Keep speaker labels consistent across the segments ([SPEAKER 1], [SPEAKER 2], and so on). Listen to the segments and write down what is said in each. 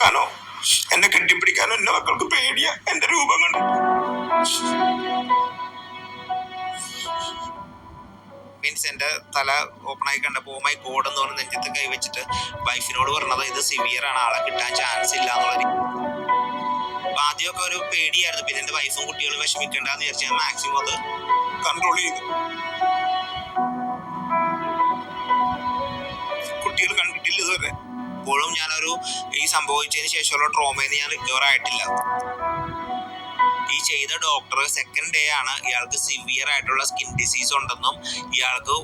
[SPEAKER 1] നോക്കാനോ എന്നെ കെട്ടിപ്പിടിക്കാനോ എന്റെ മക്കൾക്ക് പേടിയാ എന്റെ രൂപം കണ്ടു. മീൻസ് എന്റെ തല ഓപ്പൺ ആയി കണ്ടപ്പോ മൈ ഗോഡ് എന്ന് പറഞ്ഞ് നെഞ്ചത്ത് കൈവച്ചിട്ട് വൈഫിനോട് പറഞ്ഞത് ഇത് സിവിയർ ആണ്, ആളെ കിട്ടാൻ ചാൻസ് ഇല്ല എന്നുള്ളത്. ആദ്യമൊക്കെ ഒരു പേടിയായിരുന്നു. പിന്നെ എന്റെ വൈഫും കുട്ടികളും വിഷമിക്കണ്ടെന്ന് വിചാരിച്ചു ഞാൻ മാക്സിമം അത് കൺട്രോൾ ചെയ്തു. കുട്ടികൾ കണ്ടിട്ടില്ല ഇതുവരെ. ഇപ്പോഴും ഞാനൊരു ഈ സംഭവിച്ചതിന് ശേഷമുള്ള ട്രോമയിൽ ഞാൻ റിക്കവർ ആയിട്ടില്ല. ഈ ചെയ്ത ഡോക്ടർ സെക്കൻഡ് ഡേ ആണ് ഇയാൾക്ക് സിവിയർ ആയിട്ടുള്ള സ്കിൻ ഡിസീസ് ഉണ്ടെന്നും ഇയാൾക്ക്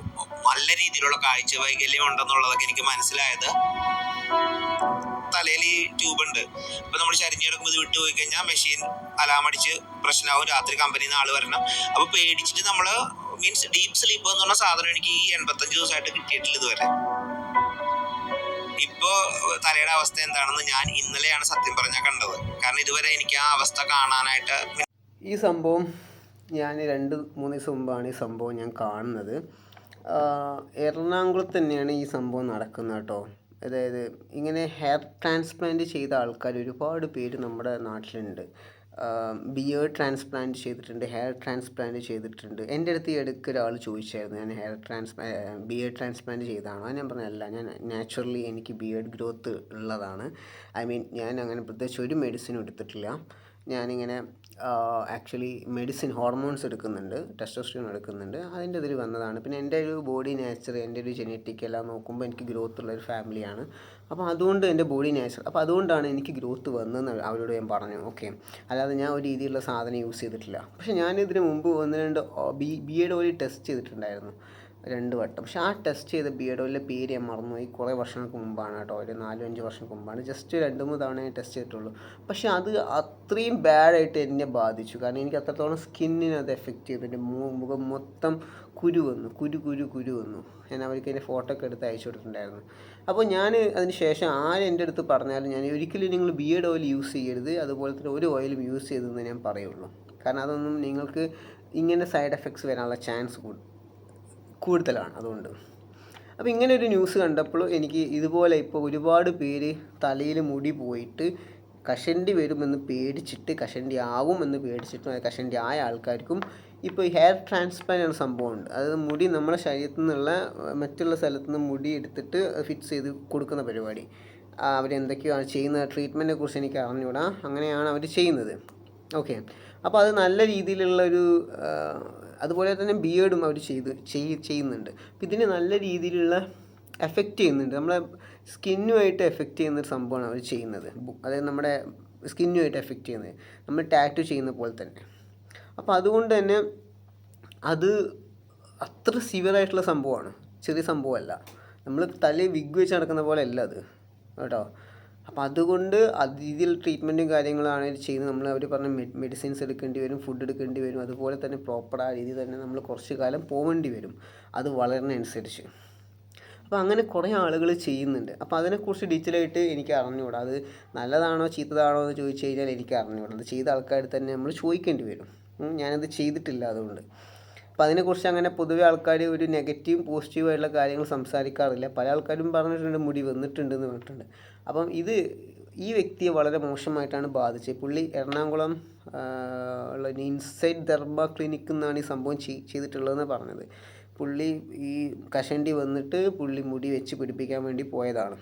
[SPEAKER 1] നല്ല രീതിയിലുള്ള കാഴ്ച വൈകല്യം ഉണ്ടെന്നുള്ളതൊക്കെ എനിക്ക് മനസ്സിലായത്. തലയിൽ ഈ ട്യൂബ് ഉണ്ട്. അപ്പൊ നമ്മൾ ചരിഞ്ഞെടുക്കുമ്പോൾ ഇത് വിട്ടുപോയി കഴിഞ്ഞാൽ മെഷീൻ അലാം അടിച്ച് പ്രശ്നമാവും. രാത്രി കമ്പനിയിൽ നിന്ന് ആള് വരണം. അപ്പൊ പേടിച്ചിട്ട് നമ്മള് മീൻസ് ഡീപ്പ് സ്ലീപ്പ് എന്ന് പറഞ്ഞ സാധനം എനിക്ക് ഈ 85 ദിവസമായിട്ട് കിട്ടിയിട്ടില്ല ഇതുവരെ. ഇപ്പോ തലയുടെ അവസ്ഥ എന്താണെന്ന് ഞാൻ ഇന്നലെയാണ് സത്യം പറഞ്ഞാൽ കണ്ടത്. കാരണം ഇതുവരെ എനിക്ക് ആ അവസ്ഥ കാണാനായിട്ട്.
[SPEAKER 2] ഈ സംഭവം ഞാൻ 2-3 ദിവസം മുമ്പാണ് ഈ സംഭവം ഞാൻ കാണുന്നത്. എറണാകുളത്ത് തന്നെയാണ് ഈ സംഭവം നടക്കുന്നത് കേട്ടോ. അതായത് ഇങ്ങനെ ഹെയർ ട്രാൻസ്പ്ലാന്റ് ചെയ്ത ആൾക്കാർ ഒരുപാട് പേര് നമ്മുടെ നാട്ടിലുണ്ട്. ബിയേർഡ് ട്രാൻസ്പ്ലാന്റ് ചെയ്തിട്ടുണ്ട്, ഹെയർ ട്രാൻസ്പ്ലാന്റ് ചെയ്തിട്ടുണ്ട്. എൻ്റെ അടുത്ത് ഈ ഇടയ്ക്ക് ഒരാൾ ചോദിച്ചായിരുന്നു, ഞാൻ ബിയേർഡ് ട്രാൻസ്പ്ലാന്റ് ചെയ്തതാണോ? ഞാൻ പറഞ്ഞല്ല, ഞാൻ നാച്ചുറലി എനിക്ക് ബിയേർഡ് ഗ്രോത്ത് ഉള്ളതാണ്. ഞാൻ അങ്ങനെ പ്രത്യേകിച്ച് ഒരു മെഡിസിനും എടുത്തിട്ടില്ല. ഞാനിങ്ങനെ ആക്ച്വലി ഹോർമോൺസ് എടുക്കുന്നുണ്ട്, ടെസ്റ്റോസ്റ്ററോൺ എടുക്കുന്നുണ്ട്. അതിൻ്റെ ഇതിൽ വന്നതാണ്. പിന്നെ എൻ്റെ ഒരു ബോഡി നേച്ചർ, എൻ്റെ ഒരു ജെനറ്റിക് എല്ലാം നോക്കുമ്പോൾ എനിക്ക് ഗ്രോത്ത് ഉള്ളൊരു ഫാമിലിയാണ്. അപ്പോൾ അതുകൊണ്ട് എൻ്റെ ബോഡി നേച്ചർ, അപ്പോൾ അതുകൊണ്ടാണ് എനിക്ക് ഗ്രോത്ത് വന്നതെന്ന് അവരോട് ഞാൻ പറഞ്ഞു. ഓക്കെ, അല്ലാതെ ഞാൻ ഒരു രീതിയിലുള്ള സാധനം യൂസ് ചെയ്തിട്ടില്ല. പക്ഷേ ഞാനിതിന് മുമ്പ് 1-2 ബിയേർഡ് ഓയിൽ ടെസ്റ്റ് ചെയ്തിട്ടുണ്ടായിരുന്നു 2 വട്ടം. പക്ഷേ ആ ടെസ്റ്റ് ചെയ്ത ബിയേർഡ് ഓയിലിൻ്റെ പേര് ഞാൻ മറന്നുപോയി. കുറേ വർഷങ്ങൾക്ക് മുമ്പാണ് കേട്ടോ, ഒരു 4-5 വർഷങ്ങൾക്ക് മുമ്പാണ്. ജസ്റ്റ് 2-3 തവണ ഞാൻ ടെസ്റ്റ് ചെയ്തിട്ടുള്ളൂ. പക്ഷേ അത് അത്രയും ബാഡായിട്ട് എന്നെ ബാധിച്ചു. കാരണം എനിക്ക് അത്രത്തോളം സ്കിന്നിനെ അത് എഫക്റ്റ് ചെയ്തു. എൻ്റെ മുഖം മൊത്തം കുരു വന്നു. ഞാൻ അവർക്ക് അതിൻ്റെ ഫോട്ടോ ഒക്കെ എടുത്ത് അയച്ചു കൊടുത്തിട്ടുണ്ടായിരുന്നു. അപ്പോൾ ഞാൻ അതിന് ശേഷം എൻ്റെ അടുത്ത് പറഞ്ഞാലും ഞാൻ ഒരിക്കലും നിങ്ങൾ ബിയേർഡ് ഓയിൽ യൂസ് ചെയ്യരുത്, അതുപോലെ തന്നെ ഒരു ഓയിലും യൂസ് ചെയ്തതെന്ന് ഞാൻ പറയുള്ളൂ. കാരണം അതൊന്നും നിങ്ങൾക്ക് ഇങ്ങനെ സൈഡ് എഫക്ട്സ് വരാനുള്ള ചാൻസ് കൂടുതലാണ്. അതുകൊണ്ട് അപ്പോൾ ഇങ്ങനെ ഒരു ന്യൂസ് കണ്ടപ്പോൾ എനിക്ക് ഇതുപോലെ ഇപ്പോൾ ഒരുപാട് പേര് തലയിൽ മുടി പോയിട്ട് കഷണ്ടി വരുമെന്ന് പേടിച്ചിട്ട്, കഷണ്ടി ആവുമെന്ന് പേടിച്ചിട്ടും അത് കഷണ്ടി ആയ ആൾക്കാർക്കും ഇപ്പോൾ ഹെയർ ട്രാൻസ്പ്ലാന്റ് എന്ന സംഭവമുണ്ട്. അതായത് മുടി നമ്മുടെ ശരീരത്തിൽ നിന്നുള്ള മറ്റുള്ള സ്ഥലത്തു നിന്ന് മുടി എടുത്തിട്ട് ഫിക്സ് ചെയ്ത് കൊടുക്കുന്ന പരിപാടി. അവരെന്തൊക്കെയാണ് ചെയ്യുന്ന ട്രീറ്റ്മെൻറ്റിനെ കുറിച്ച് എനിക്ക് അറിഞ്ഞുകൂടാ. അങ്ങനെയാണ് അവർ ചെയ്യുന്നത്. ഓക്കെ, അപ്പോൾ അത് നല്ല രീതിയിലുള്ളൊരു അതുപോലെ തന്നെ ബിയേർഡും അവർ ചെയ്യുന്നുണ്ട്. അപ്പോൾ ഇതിന് നല്ല രീതിയിലുള്ള എഫക്റ്റ് ചെയ്യുന്നുണ്ട്, നമ്മളെ സ്കിന്നുമായിട്ട് എഫക്റ്റ് ചെയ്യുന്നൊരു സംഭവമാണ് അവർ ചെയ്യുന്നത്. അതായത് നമ്മുടെ സ്കിന്നുമായിട്ട് എഫക്റ്റ് ചെയ്യുന്നത്, നമ്മൾ ടാറ്റു ചെയ്യുന്ന പോലെ തന്നെ. അപ്പോൾ അതുകൊണ്ട് തന്നെ അത് അത്ര സിവിയറായിട്ടുള്ള സംഭവമാണ്, ചെറിയ സംഭവമല്ല. നമ്മൾ തലയിൽ വിഗ് വെച്ച് നടക്കുന്ന പോലെ അല്ല അത് കേട്ടോ. അപ്പോൾ അതുകൊണ്ട് രീതിയിൽ ട്രീറ്റ്മെൻറ്റും കാര്യങ്ങളാണ് ചെയ്യുന്നത്. അവർ പറഞ്ഞ മെഡിസിൻസ് എടുക്കേണ്ടി വരും, ഫുഡ് എടുക്കേണ്ടി വരും. അതുപോലെ തന്നെ പ്രോപ്പർ ആ രീതിയിൽ തന്നെ നമ്മൾ കുറച്ച് കാലം പോകേണ്ടി വരും, അത് വളരുന്നതനുസരിച്ച്. അപ്പോൾ അങ്ങനെ കുറേ ആളുകൾ ചെയ്യുന്നുണ്ട്. അപ്പോൾ അതിനെക്കുറിച്ച് ഡീറ്റെയിലായിട്ട് എനിക്ക് അറിഞ്ഞുകൂടാ. അത് നല്ലതാണോ ചീത്തതാണോ എന്ന് ചോദിച്ചു കഴിഞ്ഞാൽ എനിക്ക് അറിഞ്ഞുകൂടാ. അത് ചെയ്ത ആൾക്കാർ തന്നെ നമ്മൾ ചോദിക്കേണ്ടി വരും. ഞാനത് ചെയ്തിട്ടില്ല, അതുകൊണ്ട്. അപ്പോൾ അതിനെക്കുറിച്ച് അങ്ങനെ പൊതുവെ ആൾക്കാർ ഒരു നെഗറ്റീവും പോസിറ്റീവായിട്ടുള്ള കാര്യങ്ങൾ സംസാരിക്കാറില്ല. പല ആൾക്കാരും പറഞ്ഞിട്ടുണ്ട് മുടി വന്നിട്ടുണ്ടെന്ന് പറഞ്ഞിട്ടുണ്ട്. അപ്പം ഈ വ്യക്തിയെ വളരെ മോശമായിട്ടാണ് ബാധിച്ചത്. പുള്ളി എറണാകുളം ഉള്ള ഇൻസൈഡ് ദർബ ക്ലിനിക്ക് എന്നാണ് ഈ സംഭവം ചെയ്തിട്ടുള്ളതെന്ന് പറഞ്ഞത്. പുള്ളി ഈ കഷണ്ടി വന്നിട്ട് പുള്ളി മുടി വെച്ച് പിടിപ്പിക്കാൻ വേണ്ടി പോയതാണ്.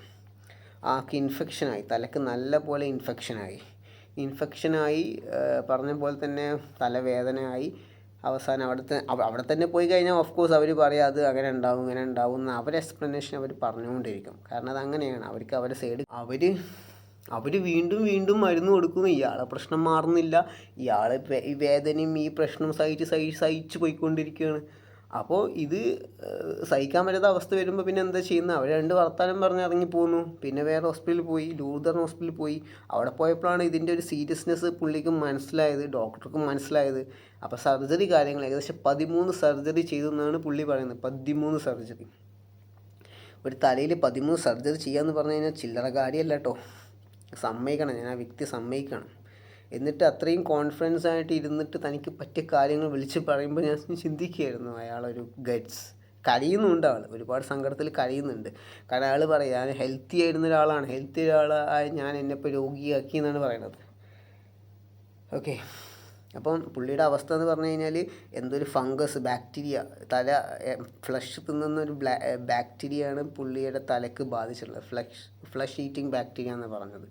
[SPEAKER 2] ആൾക്ക് ഇൻഫെക്ഷനായി, തലക്ക് നല്ല പോലെ ഇൻഫെക്ഷനായി പറഞ്ഞ പോലെ തന്നെ തലവേദനയായി. അവസാനം അവിടെ തന്നെ പോയി കഴിഞ്ഞാൽ ഓഫ് കോഴ്സ് അവർ പറയും അത് അങ്ങനെ ഉണ്ടാവും ഇങ്ങനെ ഉണ്ടാവും എന്ന് അവരെ എക്സ്പ്ലനേഷൻ അവർ പറഞ്ഞുകൊണ്ടിരിക്കും. കാരണം അതങ്ങനെയാണ്, അവർക്ക് അവരുടെ സൈഡ് അവർ വീണ്ടും മരുന്ന് കൊടുക്കുന്നു. ഇയാളെ പ്രശ്നം മാറുന്നില്ല, ഇയാൾ ഈ വേദനയും ഈ പ്രശ്നം സഹിച്ച് പോയിക്കൊണ്ടിരിക്കുകയാണ്. അപ്പോൾ ഇത് സഹിക്കാൻ പറ്റാത്ത അവസ്ഥ വരുമ്പോൾ പിന്നെ എന്താ ചെയ്യുന്നത്? അവർ 2 വർത്താനം പറഞ്ഞ് ഇറങ്ങിപ്പോന്നു. പിന്നെ വേറെ ഹോസ്പിറ്റലിൽ പോയി, ലൂർദർ ഹോസ്പിറ്റലിൽ പോയി. അവിടെ പോയപ്പോഴാണ് ഇതിൻ്റെ ഒരു സീരിയസ്നെസ് പുള്ളിക്കും മനസ്സിലായത്, ഡോക്ടർക്കും മനസ്സിലായത്. അപ്പോൾ സർജറി കാര്യങ്ങൾ ഏകദേശം 13 സർജറി ചെയ്തു എന്നാണ് പുള്ളി പറയുന്നത്. 13 സർജറി. ഒരു തലയിൽ 13 സർജറി ചെയ്യാമെന്ന് പറഞ്ഞു കഴിഞ്ഞാൽ ചില്ലറ കാര്യമല്ല കേട്ടോ. സമ്മതിക്കണം, ഞാൻ ആ വ്യക്തി സമ്മതിക്കണം. എന്നിട്ട് അത്രയും കോൺഫിഡൻസ് ആയിട്ട് ഇരുന്നിട്ട് തനിക്ക് പറ്റിയ കാര്യങ്ങൾ വിളിച്ച് പറയുമ്പോൾ ഞാൻ ചിന്തിക്കുകയായിരുന്നു, അയാളൊരു ഗട്സ് കരയുന്നുണ്ട് ആൾ, ഒരുപാട് സങ്കടത്തിൽ കരയുന്നുണ്ട്. കാരണം അയാൾ പറയും ഞാൻ ഹെൽത്തി ആയിരുന്ന ഒരാളാണ്, ഹെൽത്തി ഒരാളായി ഞാൻ എന്നെപ്പോൾ രോഗിയാക്കി എന്നാണ് പറയണത്. ഓക്കെ, അപ്പം പുള്ളിയുടെ അവസ്ഥ എന്ന് പറഞ്ഞു കഴിഞ്ഞാൽ എന്തൊരു ഫംഗസ് ബാക്ടീരിയ ഫ്ലഷ് തിന്നുന്ന ഒരു ബാക്ടീരിയയാണ് പുള്ളിയുടെ തലക്ക് ബാധിച്ചിട്ടുള്ളത്. ഫ്ലഷ് ഈറ്റിംഗ് ബാക്ടീരിയ എന്ന് പറഞ്ഞത്.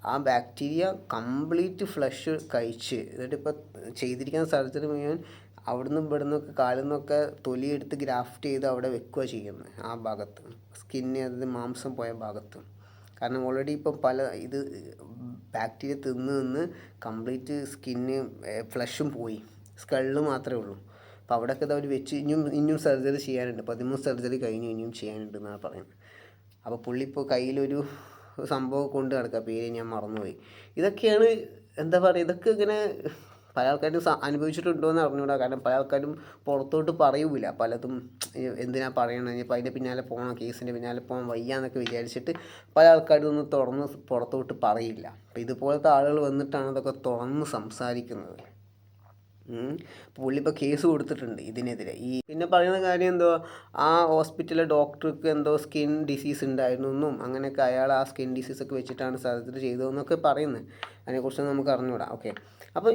[SPEAKER 2] ആ ബാക്ടീരിയ കംപ്ലീറ്റ് ഫ്ലഷ് കഴിച്ച് എന്നിട്ടിപ്പോൾ ചെയ്തിരിക്കുന്ന സർജറി മുഴുവൻ അവിടുന്ന് ഇവിടുന്നൊക്കെ കാലിൽ നിന്നൊക്കെ തൊലിയെടുത്ത് ഗ്രാഫ്റ്റ് ചെയ്ത് അവിടെ വെക്കുക ചെയ്യുന്നത്, ആ ഭാഗത്ത് സ്കിന്ന്, അതായത് മാംസം പോയ ഭാഗത്ത്. കാരണം ഓൾറെഡി ഇപ്പം ഇത് ബാക്ടീരിയ തിന്ന് കംപ്ലീറ്റ് സ്കിന്ന് ഫ്ലഷും പോയി, സ്കള്ള് മാത്രമേ ഉള്ളൂ. അപ്പോൾ അവിടെയൊക്കെ അവർ വെച്ച് ഇനിയും സർജറി ചെയ്യാനുണ്ട്, 13 സർജറി കഴിഞ്ഞു, ഇനിയും ചെയ്യാനുണ്ടെന്നാണ് പറയുന്നത്. അപ്പോൾ പുള്ളി ഇപ്പോൾ കയ്യിലൊരു സംഭവം കൊണ്ട് നടക്കുക, പേര് ഞാൻ മറന്നുപോയി. ഇതൊക്കെയാണ് എന്താ പറയുക, ഇതൊക്കെ ഇങ്ങനെ പല ആൾക്കാരും അനുഭവിച്ചിട്ടുണ്ടോ എന്ന് അറിഞ്ഞുകൂടാ. കാരണം പല ആൾക്കാരും പുറത്തോട്ട് പറയൂല പലതും. എന്തിനാ പറയണത്, ഇനിയിപ്പോൾ അതിൻ്റെ പിന്നാലെ പോകണം, കേസിൻ്റെ പിന്നാലെ പോകാൻ വയ്യ എന്നൊക്കെ വിചാരിച്ചിട്ട് പല ആൾക്കാരും ഒന്നും തുറന്ന് പുറത്തോട്ട് പറയില്ല. അപ്പോൾ ഇതുപോലത്തെ ആളുകൾ വന്നിട്ടാണ് ഇതൊക്കെ തുറന്ന് സംസാരിക്കുന്നത്. പുള്ളി ഇപ്പോൾ കേസ് കൊടുത്തിട്ടുണ്ട് ഇതിനെതിരെ. പിന്നെ പറയുന്ന കാര്യം എന്തോ ആ ഹോസ്പിറ്റലിലെ ഡോക്ടർക്ക് എന്തോ സ്കിൻ ഡിസീസ് ഉണ്ടായിരുന്നു എന്നും അങ്ങനെയൊക്കെ അയാൾ ആ സ്കിൻ ഡിസീസൊക്കെ വെച്ചിട്ടാണ് സർജറി ചെയ്തതെന്നൊക്കെ പറയുന്നത്. അതിനെക്കുറിച്ച് നമുക്ക് അറിഞ്ഞുകൂടാ. ഓക്കെ, അപ്പോൾ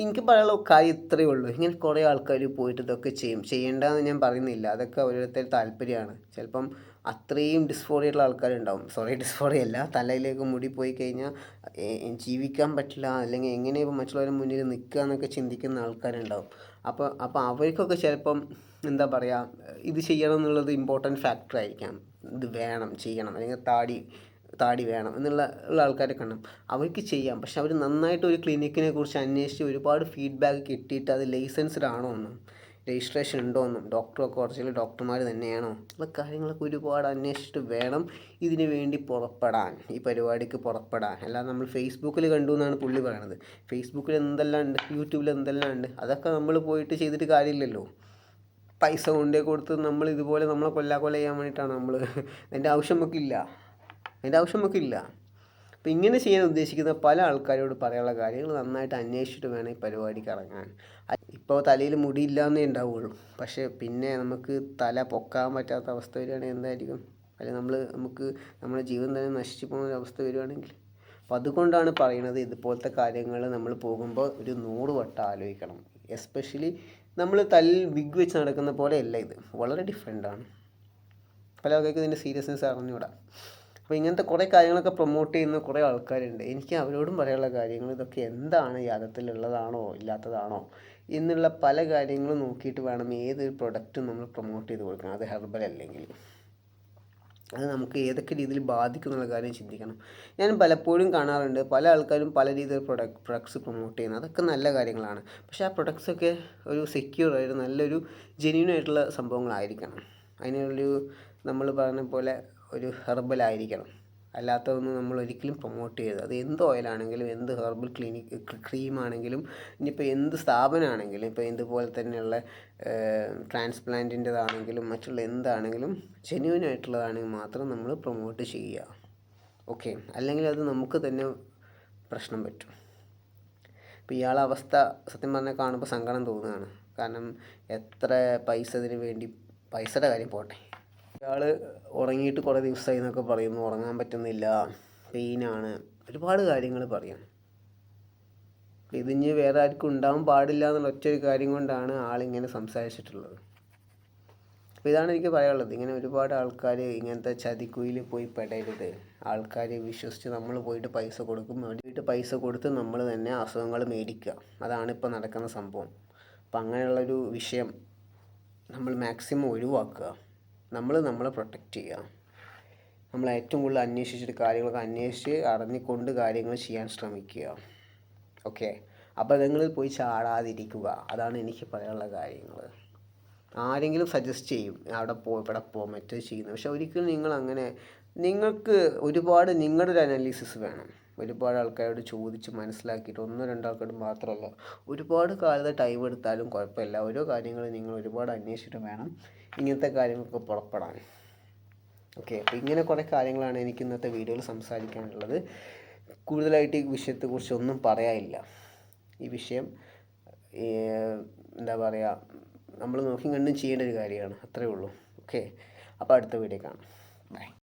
[SPEAKER 2] എനിക്ക് പറയാനുള്ള കാര്യം ഇത്രയേ ഉള്ളൂ. ഇങ്ങനെ കുറേ ആൾക്കാർ പോയിട്ട് ഇതൊക്കെ ചെയ്യേണ്ടതെന്ന് ഞാൻ പറയുന്നില്ല, അതൊക്കെ ഓരോരുത്തർ താല്പര്യമാണ്. ചിലപ്പം അത്രയും ഡിസ്ഫോറിയുള്ള ആൾക്കാരുണ്ടാവും. ഡിസ്ഫോറിയ അല്ല, തലയിലേക്ക് മുടി പോയി കഴിഞ്ഞാൽ ജീവിക്കാൻ പറ്റില്ല, അല്ലെങ്കിൽ എങ്ങനെ ഇപ്പോൾ മറ്റുള്ളവരുടെ മുന്നിൽ നിൽക്കുക എന്നൊക്കെ ചിന്തിക്കുന്ന ആൾക്കാരുണ്ടാവും. അപ്പോൾ അവർക്കൊക്കെ ചിലപ്പം എന്താ പറയുക, ഇത് ചെയ്യണം എന്നുള്ളത് ഇമ്പോർട്ടൻറ്റ് ഫാക്ടർ ആയിരിക്കാം. ഇത് വേണം, ചെയ്യണം, അല്ലെങ്കിൽ താടി വേണം എന്നുള്ള ആൾക്കാരൊക്കെ ഉണ്ടാവും. അവർക്ക് ചെയ്യാം, പക്ഷെ അവർ നന്നായിട്ട് ഒരു ക്ലിനിക്കിനെ കുറിച്ച് അന്വേഷിച്ച് ഒരുപാട് ഫീഡ്ബാക്ക് കിട്ടിയിട്ട് അത് ലൈസൻസ്ഡ് ആണോ എന്നും രജിസ്ട്രേഷൻ ഉണ്ടോ എന്നും ഡോക്ടറൊക്കെ കുറച്ച് ഡോക്ടർമാർ തന്നെയാണോ ഉള്ള കാര്യങ്ങളൊക്കെ ഒരുപാട് അന്വേഷിച്ചിട്ട് വേണം ഇതിന് വേണ്ടി പുറപ്പെടാൻ, ഈ പരിപാടിക്ക് പുറപ്പെടാൻ. അല്ലാതെ നമ്മൾ ഫേസ്ബുക്കിൽ കണ്ടു എന്നാണ് പുള്ളി പറയണത്. ഫേസ്ബുക്കിൽ എന്തെല്ലാം ഉണ്ട്, യൂട്യൂബിൽ എന്തെല്ലാം ഉണ്ട്, അതൊക്കെ നമ്മൾ പോയിട്ട് ചെയ്തിട്ട് കാര്യമില്ലല്ലോ. പൈസ കൊണ്ടേ കൊടുത്ത് നമ്മൾ ഇതുപോലെ നമ്മളെ കൊല്ല ചെയ്യാൻ വേണ്ടിയിട്ടാണ് നമ്മൾ. അതിൻ്റെ ആവശ്യം നമുക്കില്ല. അപ്പോൾ ഇങ്ങനെ ചെയ്യാൻ ഉദ്ദേശിക്കുന്ന പല ആൾക്കാരോട് പറയാനുള്ള കാര്യങ്ങൾ നന്നായിട്ട് അന്വേഷിച്ചിട്ട് വേണം ഈ പരിപാടിക്ക് ഇറങ്ങാൻ. ഇപ്പോൾ തലയിൽ മുടിയില്ലാന്നേ ഉണ്ടാവുള്ളൂ, പക്ഷേ പിന്നെ നമുക്ക് തല പൊക്കാൻ പറ്റാത്ത അവസ്ഥ വരികയാണെങ്കിൽ എന്തായിരിക്കും, അല്ലെങ്കിൽ നമുക്ക് നമ്മുടെ ജീവൻ തന്നെ നശിച്ചു പോകുന്ന ഒരു അവസ്ഥ വരികയാണെങ്കിൽ. അപ്പോൾ അതുകൊണ്ടാണ് പറയുന്നത്, ഇതുപോലത്തെ കാര്യങ്ങൾ നമ്മൾ പോകുമ്പോൾ ഒരു 100 വട്ടം ആലോചിക്കണം. എസ്പെഷ്യലി നമ്മൾ തലയിൽ വിഗ് വെച്ച് നടക്കുന്ന പോലെയല്ല, ഇത് വളരെ ഡിഫറെൻ്റാണ്. പല ആൾക്കാർക്ക് ഇതിൻ്റെ സീരിയസ്നെസ് അറിഞ്ഞുകൂടാ. അപ്പോൾ ഇങ്ങനത്തെ കുറേ കാര്യങ്ങളൊക്കെ പ്രൊമോട്ട് ചെയ്യുന്ന കുറേ ആൾക്കാരുണ്ട്. എനിക്ക് അവരോടും പറയാനുള്ള കാര്യങ്ങൾ ഇതൊക്കെ എന്താണ്, യാഥാർത്ഥ്യത്തിലുള്ളതാണോ ഇല്ലാത്തതാണോ എന്നുള്ള പല കാര്യങ്ങളും നോക്കിയിട്ട് വേണം ഏതൊരു പ്രൊഡക്റ്റും നമ്മൾ പ്രൊമോട്ട് ചെയ്ത് കൊടുക്കണം. അത് ഹെർബൽ അല്ലെങ്കിൽ അത് നമുക്ക് ഏതൊക്കെ രീതിയിൽ ബാധിക്കും എന്നുള്ള കാര്യം ചിന്തിക്കണം. ഞാൻ പലപ്പോഴും കാണാറുണ്ട് പല ആൾക്കാരും പല രീതിയിൽ പ്രൊഡക്ട്സ് പ്രൊമോട്ട് ചെയ്യുന്നത്. അതൊക്കെ നല്ല കാര്യങ്ങളാണ്, പക്ഷേ ആ പ്രൊഡക്ട്സൊക്കെ ഒരു സെക്യൂർ ആയിട്ട് നല്ലൊരു ജെന്യൂൻ ആയിട്ടുള്ള സംഭവങ്ങളായിരിക്കണം. അതിനൊരു നമ്മൾ പറഞ്ഞ പോലെ ഒരു ഹെർബലായിരിക്കണം. അല്ലാത്തതൊന്നും നമ്മൾ ഒരിക്കലും പ്രൊമോട്ട് ചെയ്യരുത്. അത് എന്ത് ഓയിലാണെങ്കിലും, എന്ത് ഹെർബൽ ക്രീമാണെങ്കിലും, ഇനിയിപ്പോൾ എന്ത് സ്ഥാപനമാണെങ്കിലും, ഇപ്പോൾ ഇതുപോലെ തന്നെയുള്ള ട്രാൻസ്പ്ലാന്റിൻ്റെതാണെങ്കിലും മറ്റുള്ള എന്താണെങ്കിലും ജെന്യൂൻ ആയിട്ടുള്ളതാണെങ്കിൽ മാത്രം നമ്മൾ പ്രൊമോട്ട് ചെയ്യുക. ഓക്കെ, അല്ലെങ്കിൽ അത് നമുക്ക് തന്നെ പ്രശ്നം പറ്റും. ഇപ്പോൾ ഇയാളെ അവസ്ഥ സത്യം പറഞ്ഞാൽ കാണുമ്പോൾ സങ്കടം തോന്നുകയാണ്. കാരണം എത്ര പൈസ ഇതിന് വേണ്ടി, പൈസയുടെ കാര്യം പോട്ടെ, ഇയാൾ ഉറങ്ങിയിട്ട് കുറേ ദിവസമായി എന്നൊക്കെ പറയുന്നു, ഉറങ്ങാൻ പറ്റുന്നില്ല, പെയിനാണ്, ഒരുപാട് കാര്യങ്ങൾ പറയാം. ഇതിന് വേറെ ആർക്കും ഉണ്ടാവാൻ പാടില്ല എന്നുള്ള ഒറ്റൊരു കാര്യം കൊണ്ടാണ് ആളിങ്ങനെ സംസാരിച്ചിട്ടുള്ളത്. അപ്പോൾ ഇതാണ് എനിക്ക് പറയാനുള്ളത്. ഇങ്ങനെ ഒരുപാട് ആൾക്കാർ ഇങ്ങനത്തെ ചതിക്കുയിൽ പോയി പെടരുത്. ആൾക്കാരെ വിശ്വസിച്ച് നമ്മൾ പോയിട്ട് പൈസ കൊടുക്കും, പോയിട്ട് പൈസ കൊടുത്ത് നമ്മൾ തന്നെ അസുഖങ്ങൾ മേടിക്കുക. അതാണ് ഇപ്പോൾ നടക്കുന്ന സംഭവം. അപ്പം അങ്ങനെയുള്ളൊരു വിഷയം നമ്മൾ മാക്സിമം ഒഴിവാക്കുക. നമ്മളെ പ്രൊട്ടക്റ്റ് ചെയ്യുക. നമ്മൾ ഏറ്റവും കൂടുതൽ അന്വേഷിച്ചിട്ട് കാര്യങ്ങളൊക്കെ അന്വേഷിച്ച് അറിഞ്ഞുകൊണ്ട് കാര്യങ്ങൾ ചെയ്യാൻ ശ്രമിക്കുക. ഓക്കെ, അബദ്ധങ്ങളിൽ പോയി ചാടാതിരിക്കുക. അതാണ് എനിക്ക് പറയാനുള്ള കാര്യങ്ങൾ. ആരെങ്കിലും സജസ്റ്റ് ചെയ്യും അവിടെ ഇവിടെ മറ്റേ ചെയ്യുന്നത്, പക്ഷെ ഒരിക്കലും നിങ്ങൾക്ക് ഒരുപാട് നിങ്ങളുടെ ഒരു അനാലിസിസ് വേണം. ഒരുപാട് ആൾക്കാരോട് ചോദിച്ച് മനസ്സിലാക്കിയിട്ട് 1-2 ആൾക്കാരോട് മാത്രമല്ല, ഒരുപാട് കാലത്തെ ടൈം എടുത്താലും കുഴപ്പമില്ല. ഓരോ കാര്യങ്ങളും നിങ്ങൾ ഒരുപാട് അന്വേഷിച്ചിട്ട് വേണം ഇങ്ങനത്തെ കാര്യങ്ങളൊക്കെ പുറപ്പെടാൻ. ഓക്കെ, അപ്പോൾ ഇങ്ങനെ കുറേ കാര്യങ്ങളാണ് എനിക്ക് ഇന്നത്തെ വീഡിയോയിൽ സംസാരിക്കാനുള്ളത്. കൂടുതലായിട്ട് ഈ വിഷയത്തെക്കുറിച്ച് ഒന്നും പറയാനില്ല. ഈ വിഷയം എന്താ പറയുക, നമ്മൾ നോക്കി കണ്ടും ചെയ്യേണ്ട ഒരു കാര്യമാണ്, അത്രയേ ഉള്ളൂ. ഓക്കെ, അപ്പോൾ അടുത്ത വീഡിയോ കാണാം. ബൈ.